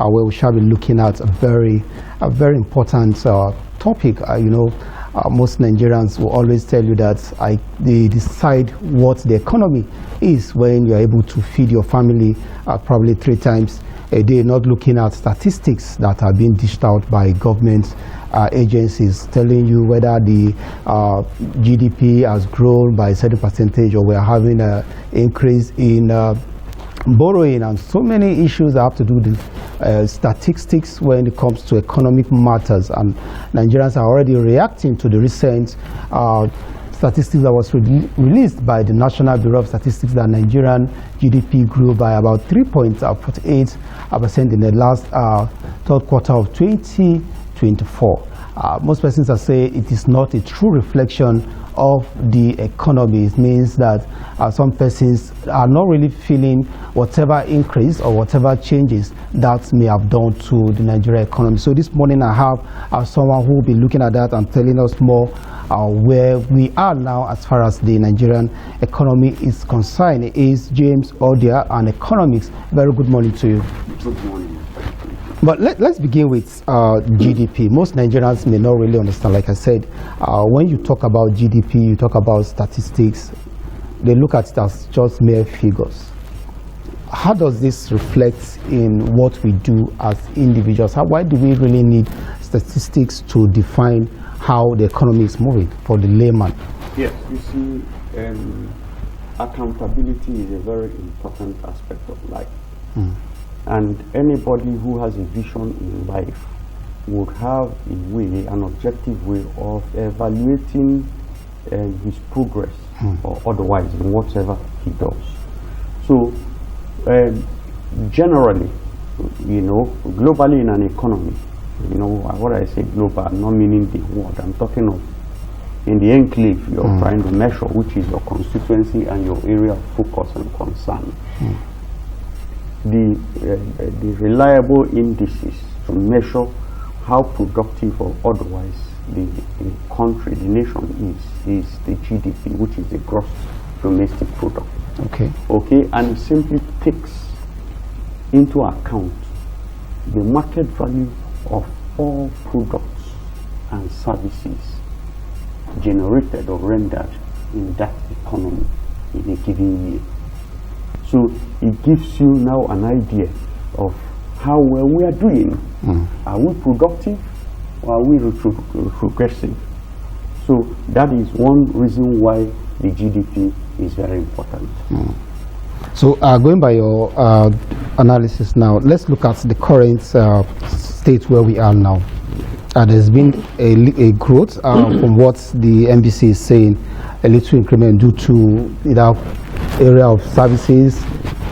where we shall be looking at a very important topic. Most Nigerians will always tell you that they decide what the economy is when you're able to feed your family probably 3 times a day, not looking at statistics that are being dished out by government agencies telling you whether the GDP has grown by a certain percentage or we're having an increase in borrowing, and so many issues that have to do with statistics when it comes to economic matters. And Nigerians are already reacting to the recent statistics that was released by the National Bureau of Statistics that Nigerian GDP grew by about 3.48% in the last third quarter of 2024. Most persons are saying it is not a true reflection of the economy. It means that some persons are not really feeling whatever increase or whatever changes that may have done to the Nigerian economy. So this morning I have someone who will be looking at that and telling us more where we are now as far as the Nigerian economy is concerned. It is James Odia, an economics. Very good morning to you. Good morning. But let's begin with GDP. Most Nigerians may not really understand. Like I said, when you talk about GDP, you talk about statistics, they look at it as just mere figures. How does this reflect in what we do as individuals? Why do we really need statistics to define how the economy is moving for the layman? Yes, you see, accountability is a very important aspect of life. And anybody who has a vision in life would have a way, an objective way of evaluating his progress or otherwise in whatever he does. So generally, globally in an economy, what I say global, I'm not meaning the world, I'm talking of in the enclave you're trying to measure, which is your constituency and your area of focus and concern. The reliable indices to measure how productive or otherwise the country, the nation is the GDP, which is the gross domestic product. Okay, and it simply takes into account the market value of all products and services generated or rendered in that economy in a given year. So it gives you now an idea of how well we are doing. Are we productive or are we regressive? So that is one reason why the GDP is very important. So going by your analysis now, let's look at the current state where we are now. There's been a growth from what the NBC is saying, a little increment due to area of services,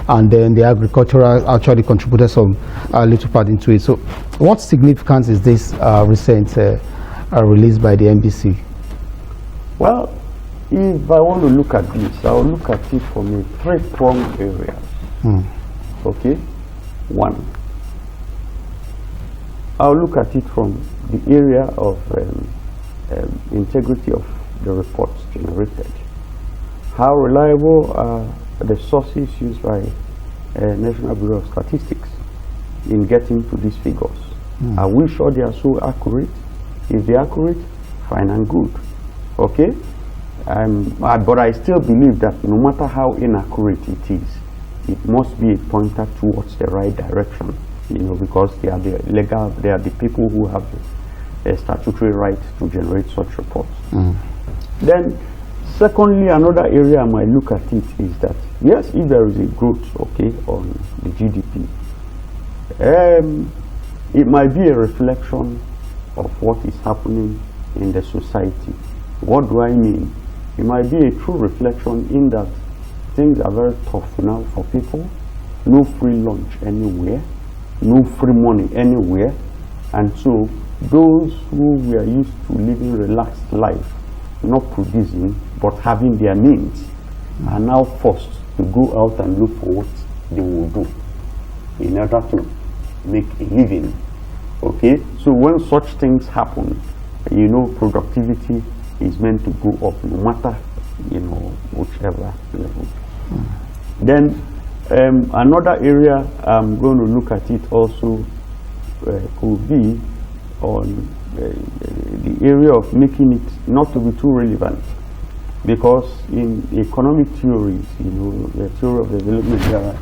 and then the agricultural actually contributed some little part into it. So what significance is this recent release by the NBC? Well, if I want to look at this, I'll look at it from a 3-pronged area. Okay? One, I'll look at it from the area of integrity of the reports generated. How reliable are the sources used by National Bureau of Statistics in getting to these figures? Are we sure they are so accurate? If they're accurate, fine and good. Okay? But I still believe that no matter how inaccurate it is, it must be a pointer towards the right direction. Because they are the people who have a statutory right to generate such reports. Then, secondly, another area I might look at it is that, yes, if there is a growth, okay, on the GDP, it might be a reflection of what is happening in the society. What do I mean? It might be a true reflection in that things are very tough now for people. No free lunch anywhere, no free money anywhere, and so those who were used to living relaxed life, not producing but having their needs, are now forced to go out and look for what they will do in order to make a living. Okay, so when such things happen, productivity is meant to go up no matter whichever level. Then Another area I'm going to look at it also could be on the area of making it not to be too relevant, because in economic theories, the theory of development, there are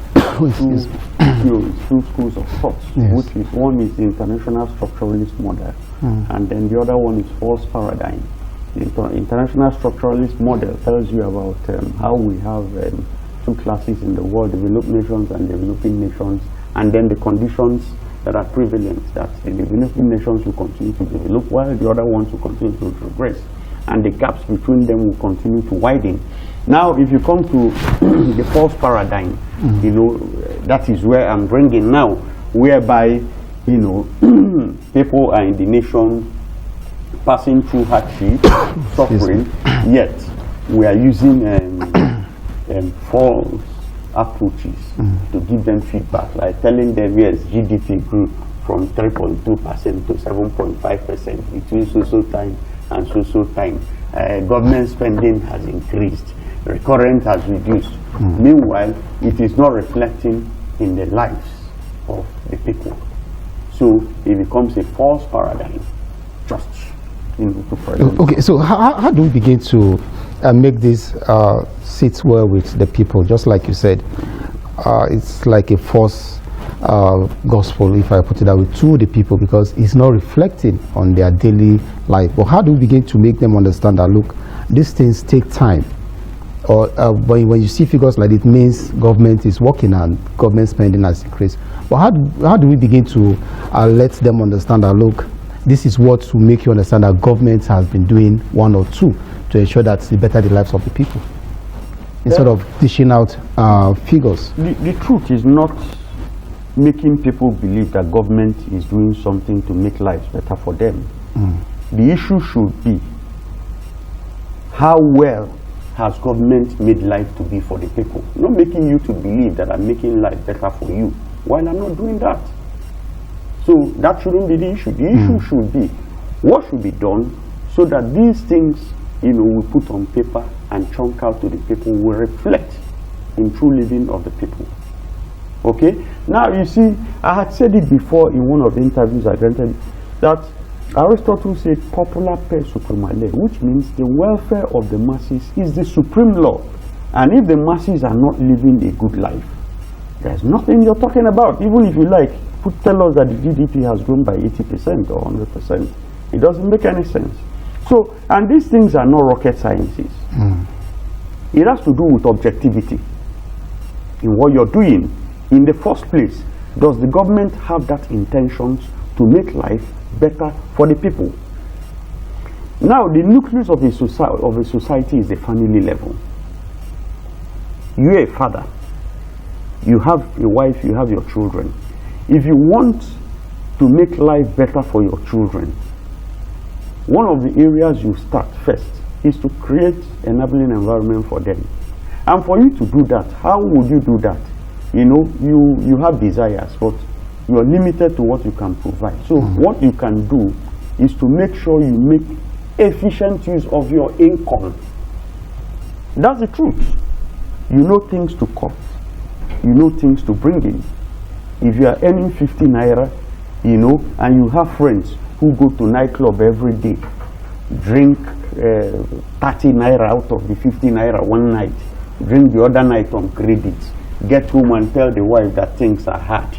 two schools of thought, which is, one is the international structuralist model, and then the other one is false paradigm. The international structuralist model tells you about how we have two classes in the world, developed nations and developing nations, and then the conditions that are prevalent, that the developing nations will continue to develop while the other ones will continue to regress, and the gaps between them will continue to widen. Now, if you come to the false paradigm, that is where I'm bringing now, whereby, people are in the nation passing through hardship, suffering, yet we are using false approaches to give them feedback, like telling them, yes, GDP grew from 3.2% to 7.5% between so time and so time. Government spending has increased, recurrent has reduced. Meanwhile, it is not reflecting in the lives of the people. So it becomes a false paradigm. Just okay, so how do we begin to make this sit well with the people? Just like you said, it's like a false gospel, if I put it that way, to the people, because it's not reflecting on their daily life. But how do we begin to make them understand that, look, these things take time? Or when you see figures like it means government is working and government spending has increased. But how do we begin to let them understand that, look, this is what will make you understand that government has been doing one or two to ensure that it better the lives of the people, instead of dishing out figures? The truth is not making people believe that government is doing something to make lives better for them. The issue should be, how well has government made life to be for the people? Not making you to believe that I'm making life better for you while I'm not doing that. So that shouldn't be the issue. The issue should be, what should be done so that these things, we put on paper and chunk out to the people will reflect in true living of the people. Okay? Now you see, I had said it before in one of the interviews I granted, that Aristotle said popula per suprema le, which means the welfare of the masses is the supreme law. And if the masses are not living a good life, there's nothing you're talking about. Even if you like, tell us that the GDP has grown by 80% or 100%. It doesn't make any sense. So, and these things are not rocket sciences. It has to do with objectivity in what you're doing. In the first place, does the government have that intentions to make life better for the people? Now, the nucleus of a society is the family level. You're a father. You have a wife, you have your children. If you want to make life better for your children, one of the areas you start first is to create an enabling environment for them. And for you to do that, how would you do that? You have desires, but you are limited to what you can provide. So what you can do is to make sure you make efficient use of your income. That's the truth. You know things to cut. You know things to bring in. If you are earning 50 naira, and you have friends who go to nightclub every day, drink 30 naira out of the 50 naira one night, drink the other night on credit, get home and tell the wife that things are hard.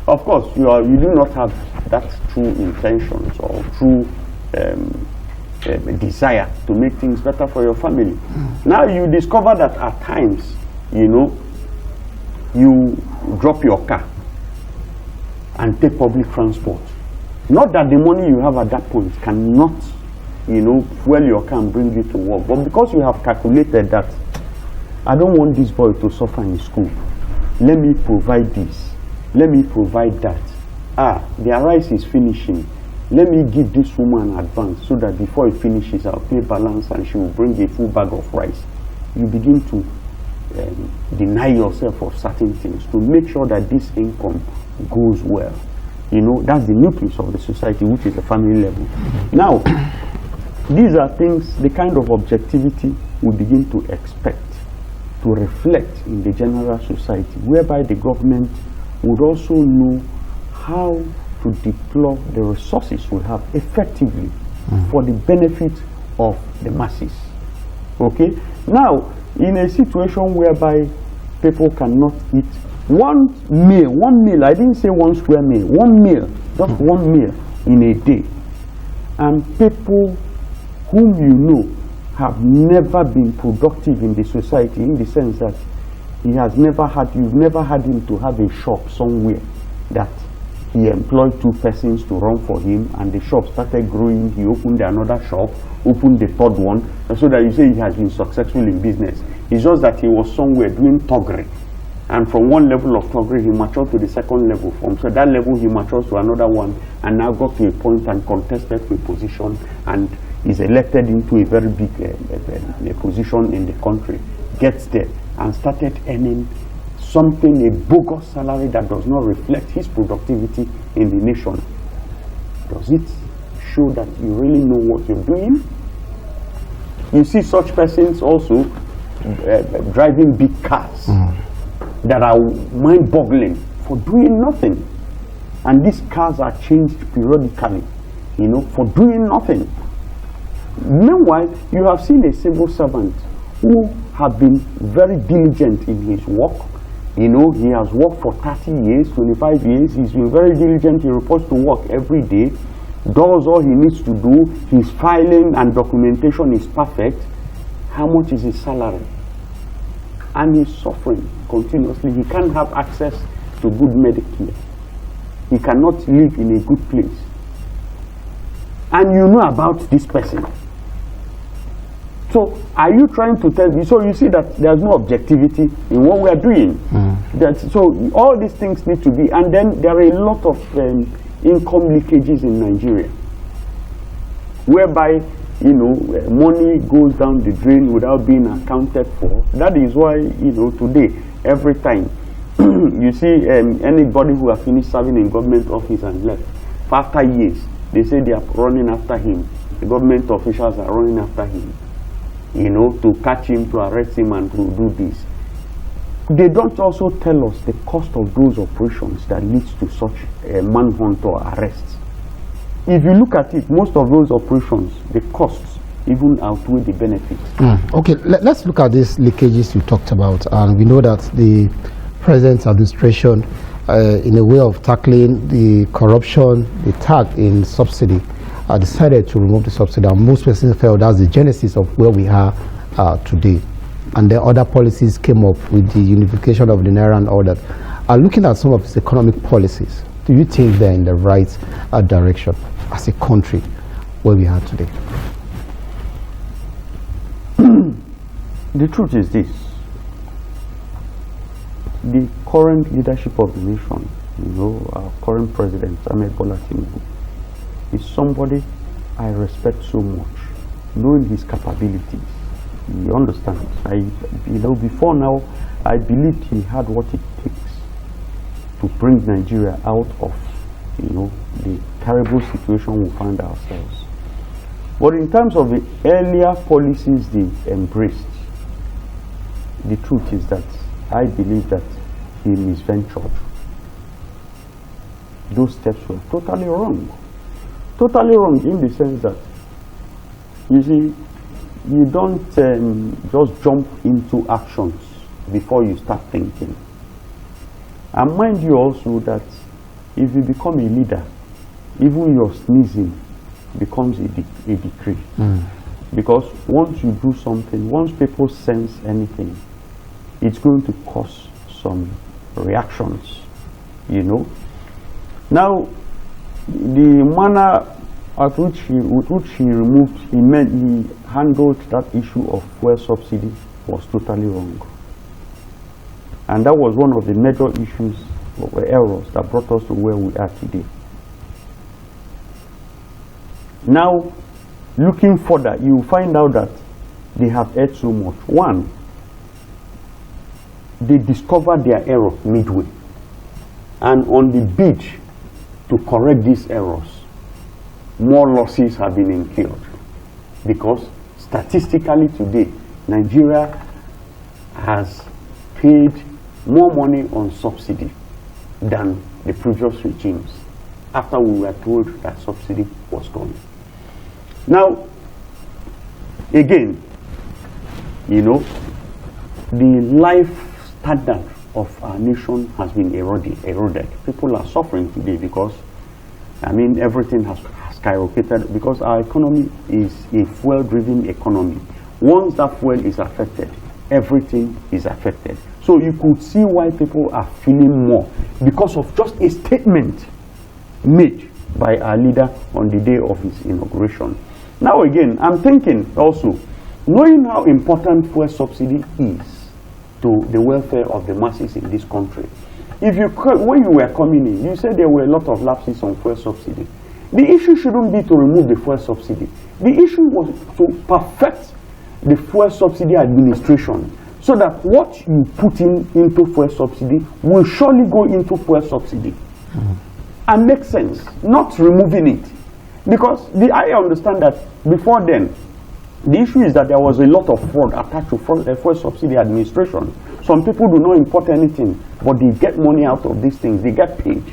Of course, you do not have that true intentions or true desire to make things better for your family. Now you discover that at times, you drop your car and take public transport. Not that the money you have at that point cannot, fuel your car and bring you to work, but because you have calculated that I don't want this boy to suffer in school, let me provide this, let me provide that. The rice is finishing, let me give this woman advance so that before it finishes I'll pay balance and she will bring a full bag of rice. You begin to deny yourself of certain things to make sure that this income goes well. That's the nucleus of the society, which is the family level. Now, these are things, the kind of objectivity we begin to expect to reflect in the general society, whereby the government would also know how to deploy the resources we have effectively for the benefit of the masses. Okay? Now, in a situation whereby people cannot eat one meal, I didn't say one square meal, one meal, just one meal in a day, and people whom you know have never been productive in the society, in the sense that you've never had him to have a shop somewhere that he employed 2 persons to run for him, and the shop started growing, he opened another shop, opened the 3rd one, so that you say he has been successful in business. It's just that he was somewhere doing thuggery, and from one level of thuggery he matured to the 2nd level, from so that level he matures to another one, and now got to a point and contested for a position and is elected into a very big position in the country, gets there and started earning something, a bogus salary that does not reflect his productivity in the nation. Does it show that you really know what you're doing? You see such persons also driving big cars that are mind-boggling for doing nothing, and these cars are changed periodically, you know, for doing nothing. Meanwhile, you have seen a civil servant who have been very diligent in his work. You know, he has worked for 30 years, 25 years. He's been very diligent. He reports to work every day, does all he needs to do. His filing and documentation is perfect. How much is his salary? And he's suffering continuously. He can't have access to good medical care. He cannot live in a good place. And you know about this person. So are you trying to tell me? So you see that there's no objectivity in what we are doing. So all these things need to be, and then there are a lot of income leakages in Nigeria, whereby, you know, money goes down the drain without being accounted for. That is why, you know, today, every time you see anybody who has finished serving in government office and left, after years, they say they are running after him. The government officials are running after him, you know, to catch him, to arrest him, and to do this. They don't also tell us the cost of those operations that leads to such a manhunt or arrests. If you look at it, most of those operations, the costs even outweigh the benefits. Okay, let's look at these leakages you talked about. And we know that the present administration, in a way of tackling the corruption, the tag in subsidy, decided to remove the subsidy. And most persons felt that's the genesis of where we are today. And then other policies came up with the unification of the Naira and all that. Looking at some of its economic policies, do you think they're in the right direction as a country where we are today? The truth is this: the current leadership of the nation, you know, our current president, Amidst, is somebody I respect so much, knowing his capabilities. You understand? You know, before now, I believed he had what it takes to bring Nigeria out of, you know, the terrible situation we find ourselves. But in terms of the earlier policies they embraced, the truth is that I believe that he misventured. Those steps were totally wrong. Totally wrong in the sense that, you see, you don't just jump into actions before you start thinking. And mind you also that if you become a leader, even your sneezing becomes a decree. Because once you do something, once people sense anything, it's going to cause some reactions, you know. Now, the manner with which he removed, he handled that issue of fuel subsidy was totally wrong. And that was one of the major issues or errors that brought us to where we are today. Now, looking further, you will find out that they have erred so much. One, they discovered their error midway. And on the beach to correct these errors, more losses have been incurred. Because statistically today, Nigeria has paid more money on subsidy than the previous regimes after we were told that subsidy was gone. Now, again, you know, the life standard of our nation has been eroded. People are suffering today because, I mean, everything has skyrocketed because our economy is a fuel-driven economy. Once that fuel is affected, everything is affected. So you could see why people are feeling more because of just a statement made by our leader on the day of his inauguration. Now again, I'm thinking also, knowing how important fuel subsidy is to the welfare of the masses in this country. When you were coming in, you said there were a lot of lapses on fuel subsidy. The issue shouldn't be to remove the fuel subsidy. The issue was to perfect the fuel subsidy administration, so that what you put into fuel subsidy will surely go into fuel subsidy and make sense, not removing it. Because I understand that before then, the issue is that there was a lot of fraud attached to fuel subsidy administration. Some people do not import anything, but they get money out of these things, they get paid.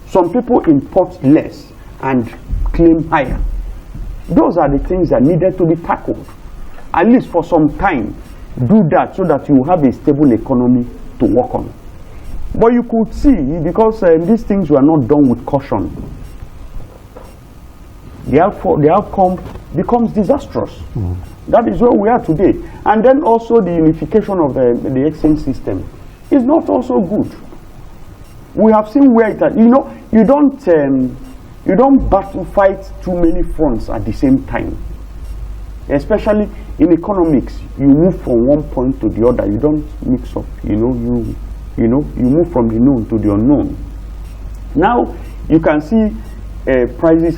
Some people import less and claim higher. Those are the things that needed to be tackled. At least for some time, do that so that you have a stable economy to work on. But you could see, because these things were not done with caution, the outcome becomes disastrous. That is where we are today. And then also the unification of the exchange system is not also good. We have seen where it, you don't fight too many fronts at the same time. Especially in economics, you move from one point to the other. You don't mix up. You move from the known to the unknown. Now you can see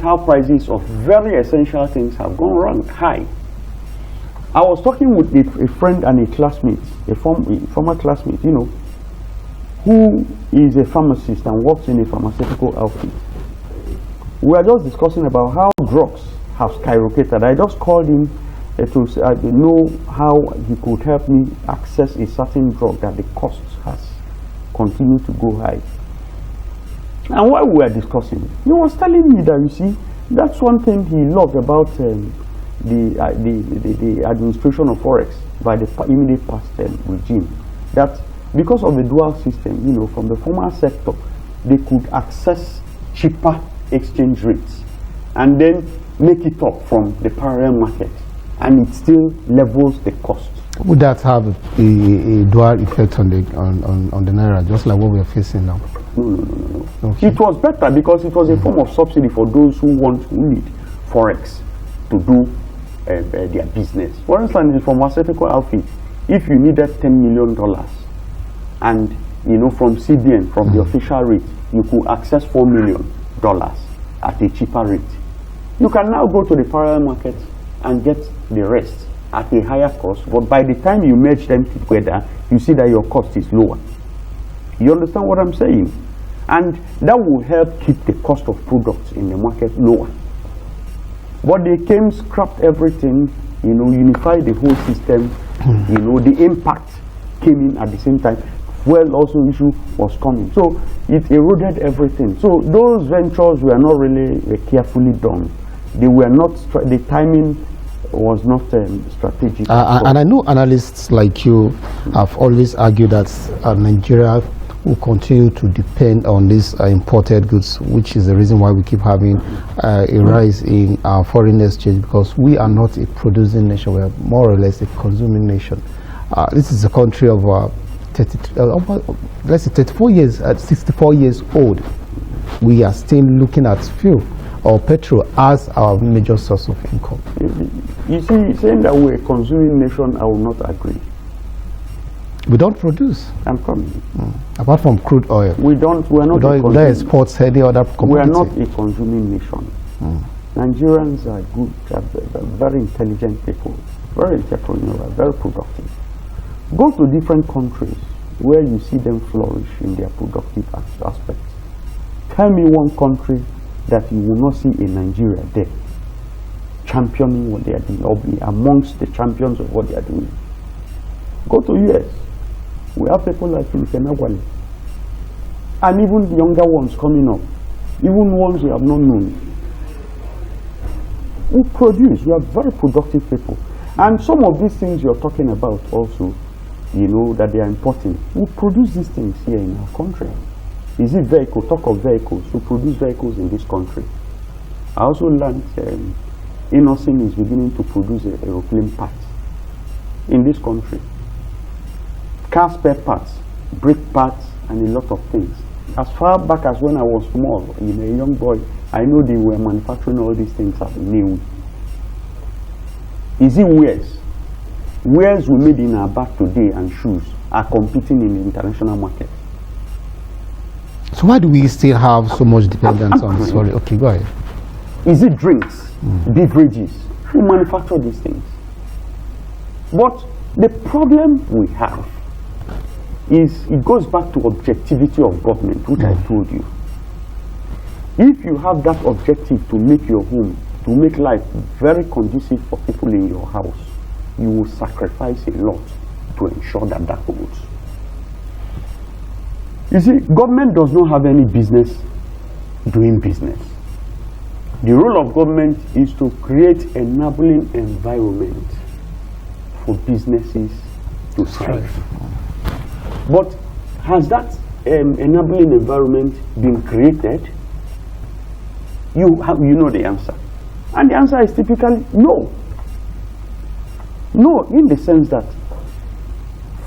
how prices of very essential things have gone high. I was talking with a friend and a classmate, a former classmate, who is a pharmacist and works in a pharmaceutical outfit. We are just discussing about how drugs have skyrocketed. I just called him to know how he could help me access a certain drug that the cost has continued to go high. And while we were discussing, he was telling me that, you see, that's one thing he loved about the administration of Forex by the immediate past regime. That because of the dual system, from the formal sector, they could access cheaper exchange rates and then make it up from the parallel market, and it still levels the cost. Would that have a dual effect on the naira, just like what we are facing now? No. Okay. It was better because it was a form of subsidy for those who need Forex to do their business. For instance, in pharmaceutical outfit, if you needed $10 million and from CBN, from the official rate, you could access $4 million at a cheaper rate. You can now go to the parallel market and get the rest at a higher cost, but by the time you merge them together, you see that your cost is lower. You understand what I'm saying? And that will help keep the cost of products in the market lower. But they came, scrapped everything, unified the whole system, the impact came in at the same time. Well, also issue was coming. So it eroded everything. So those ventures were not really carefully done. They were not, the timing was not strategic. And I know analysts like you have always argued that Nigeria will continue to depend on these imported goods, which is the reason why we keep having a rise in our foreign exchange, because we are not a producing nation, we are more or less a consuming nation. This is a country of let's say 34 years, 64 years old. We are still looking at fuel or petrol as our major source of income. You see, saying that we're a consuming nation, I will not agree. We don't produce. I'm coming. Apart from crude oil. We don't export any other commodity. We are not a consuming nation. Nigerians are good, are very intelligent people, very entrepreneurial, very productive. Go to different countries where you see them flourish in their productive aspects. Tell me one country that you will not see in Nigeria there championing what they are doing, or be amongst the champions of what they are doing. Go to US. We have people like Kenagwali. And even the younger ones coming up, even ones we have not known, who produce. We are very productive people. And some of these things you're talking about also, you know, that they are important. We produce these things here in our country. Is it vehicle? Talk of vehicles. We produce vehicles in this country. I also learned Innocent is beginning to produce aeroplane parts in this country. Car spare parts, brake parts, and a lot of things. As far back as when I was small, a young boy, I know they were manufacturing all these things at New. Is it wares? Wares we made in our bag today and shoes are competing in the international market. So why do we still have so much dependence on this? Sorry, okay, go ahead. Is it drinks, beverages? Who manufacture these things? But the problem we have is it goes back to objectivity of government, which I told you. If you have that objective to make your home, to make life very conducive for people in your house, you will sacrifice a lot to ensure that that holds. You see, government does not have any business doing business. The role of government is to create enabling environment for businesses to thrive. But has that enabling environment been created? You know the answer. And the answer is typically no. No, in the sense that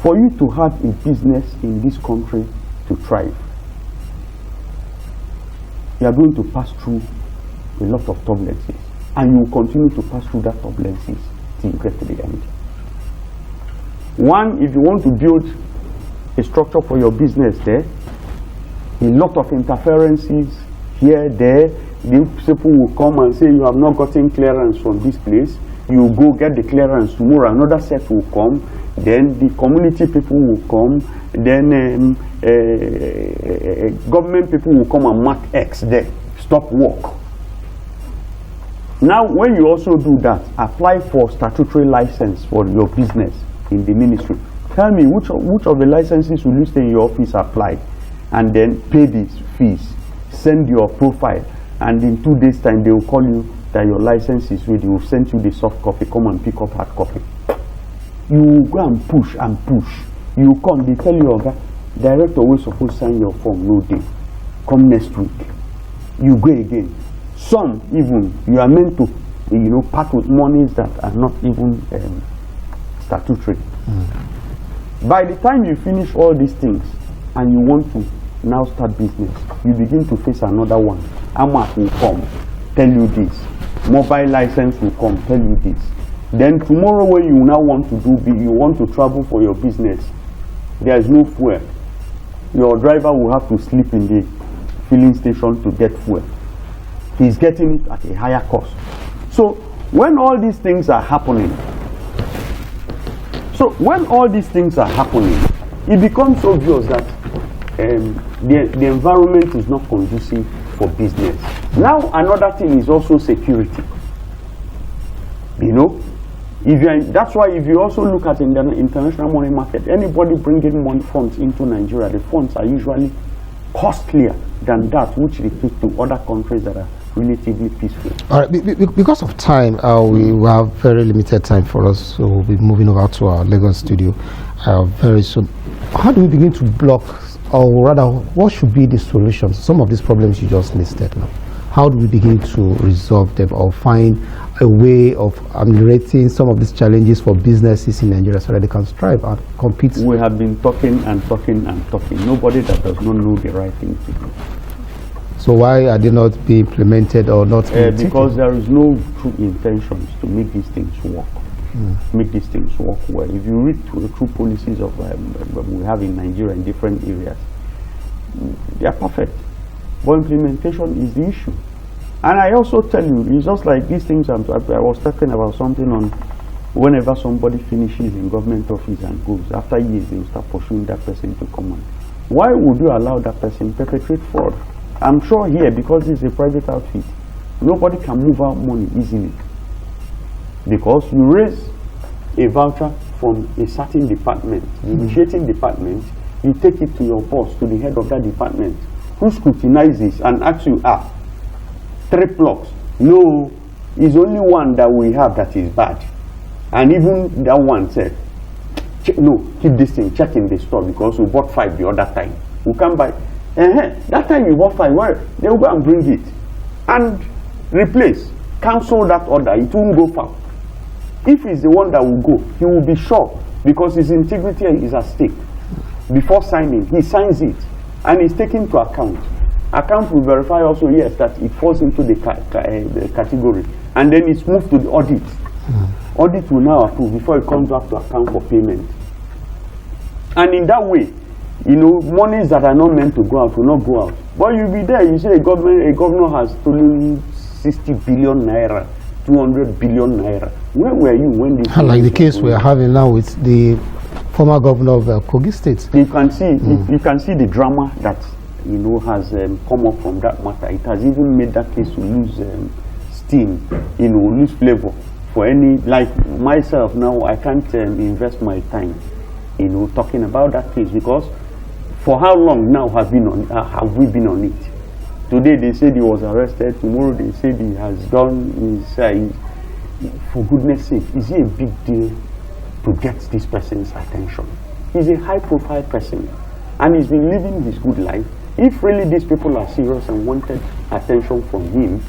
for you to have a business in this country to thrive, you are going to pass through a lot of turbulences, and you will continue to pass through that turbulences till you get to the end. One, if you want to build a structure for your business there, a lot of interferences here, there. The people will come and say you have not gotten clearance from this place. You go get the clearance tomorrow, another set will come, then the community people will come, then government people will come and mark X there, stop work. Now when you also do that, apply for statutory license for your business in the ministry. Tell me which of the licenses will you stay in your office apply, and then pay these fees, send your profile, and in 2 days time they will call you that your license is ready. We'll send you the soft copy, come and pick up hard copy. You go and push and push. You come, they tell you, okay, director will supposed to sign your form, no day. Come next week. You go again. Some even, you are meant to, part with monies that are not even statutory. By the time you finish all these things and you want to now start business, you begin to face another one. AMAC will come, tell you this. Mobile license will come, tell you this. Then tomorrow when you now want to you want to travel for your business, there is no fuel. Your driver will have to sleep in the filling station to get fuel. He's getting it at a higher cost. So when all these things are happening, it becomes obvious that the environment is not conducive for business. Now another thing is also security. That's why if you also look at the international money market, anybody bringing money funds into Nigeria, the funds are usually costlier than that which they take to other countries that are relatively peaceful. All right, because of time, we have very limited time for us, so we'll be moving over to our Lagos studio very soon. How do we begin to block, or rather, what should be the solutions? Some of these problems you just listed now. How do we begin to resolve them or find a way of ameliorating some of these challenges for businesses in Nigeria so that they can strive and compete? We have been talking and talking and talking. Nobody that does not know the right thing to do. So why are they not being implemented or not? Because there is no true intentions to make these things work. Make these things work well. If you read the true policies of we have in Nigeria in different areas, they are perfect. But implementation is the issue. And I also tell you, it's just like these things. I was talking about something on whenever somebody finishes in government office and goes, after years they will start pursuing that person to command. Why would you allow that person to perpetrate fraud? I'm sure here, because it's a private outfit, nobody can move out money easily. Because you raise a voucher from a certain department, the initiating department, you take it to your boss, to the head of that department, who scrutinizes and asks you, 3 plugs. No, it's only one that we have that is bad. And even that one said, no, keep this thing, check in the store because we bought 5 the other time. We come by, that time you bought 5, well, they will go and bring it. And replace, cancel that order, it won't go far. If he's the one that will go, he will be sure because his integrity is at stake. Before signing, he signs it and it's taken to account. Account will verify also, yes, that it falls into the category. And then it's moved to the audit. Audit will now approve before it comes back to account for payment. And in that way, you know, monies that are not meant to go out will not go out. But you'll be there, you say a governor has stolen 60 billion naira, 200 billion naira. Where were you when this? Like the case we are having now with the former governor of Kogi State. You can see, you can see the drama that, you know, has come up from that matter. It has even made that case to lose steam, you know, lose flavor. For any, like myself now, I can't invest my time, you know, talking about that case because for how long now have we been on it? Today they said he was arrested. Tomorrow they said he has done his. For goodness sake, is it a big deal to get this person's attention? He's a high-profile person, and he's been living his good life. If really these people are serious and wanted attention from him,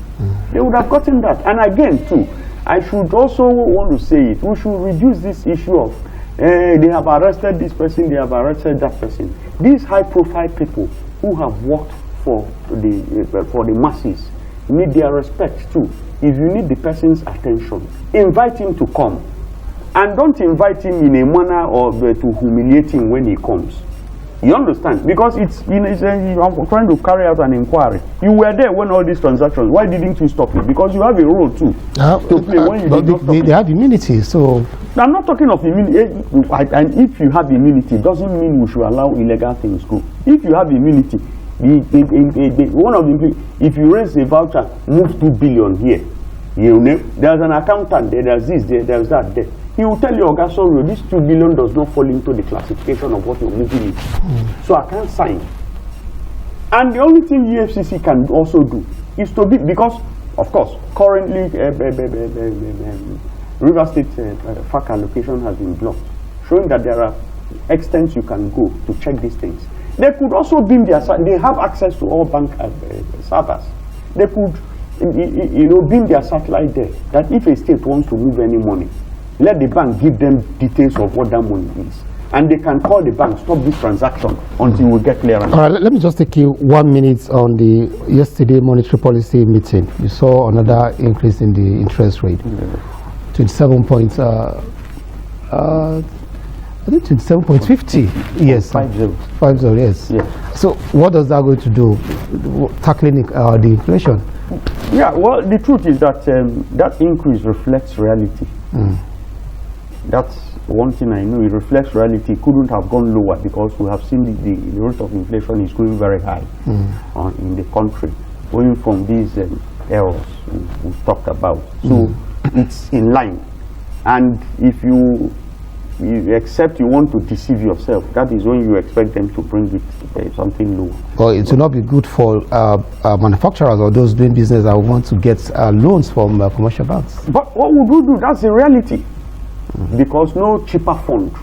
they would have gotten that. And again, too, I should also want to say it. We should reduce this issue of they have arrested this person, they have arrested that person. These high-profile people who have worked for the masses need their respect too. If you need the person's attention, invite him to come, and don't invite him in a manner or to humiliate him when he comes. You understand? Because it's, you know, I'm trying to carry out an inquiry. You were there when all these transactions. Why didn't you stop it? Because you have a role too to play when you did not stop it. They have immunity, so. I'm not talking of immunity. And if you have immunity, it doesn't mean we should allow illegal things go. If you have immunity, one of the, if you raise a voucher, move 2 billion here. You know, there's an accountant there, there's this there, there's that there. He will tell you, okay, sorry, this 2 billion does not fall into the classification of what you're moving into. So I can't sign. And the only thing EFCC can also do is to be, because, of course, currently River State FAC allocation has been blocked, showing that there are extents you can go to check these things. They could also beam their, they have access to all bank servers. They could, you know, beam their satellite there, that if a state wants to move any money, let the bank give them details of what that money is. And they can call the bank, stop this transaction until we get clearance. All right, let me just take you 1 minute on the yesterday monetary policy meeting. You saw another increase in the interest rate, 27 points, I think 27.50. Yes, 50. 50, yes. Yes. So what does that going to do, tackling the inflation? Yeah, well, the truth is that that increase reflects reality. That's one thing I know. It reflects reality. It couldn't have gone lower because we have seen the rate of inflation is going very high in the country, going from these errors we've talked about. So it's in line. And if you except you want to deceive yourself, that is when you expect them to bring it something lower. Well, it will not be good for manufacturers or those doing business that want to get loans from commercial banks. But what would we do? That's the reality. Because no cheaper fund.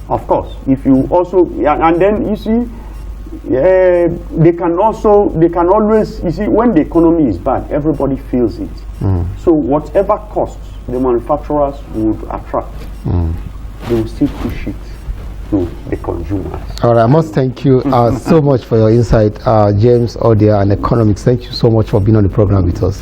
Of course, if you also, and then you see, they can always, you see, when the economy is bad, everybody feels it. So whatever costs the manufacturers would attract, they will still push it to the consumers. All right, I must thank you so much for your insight, James Odia, and economics. Thank you so much for being on the program with us.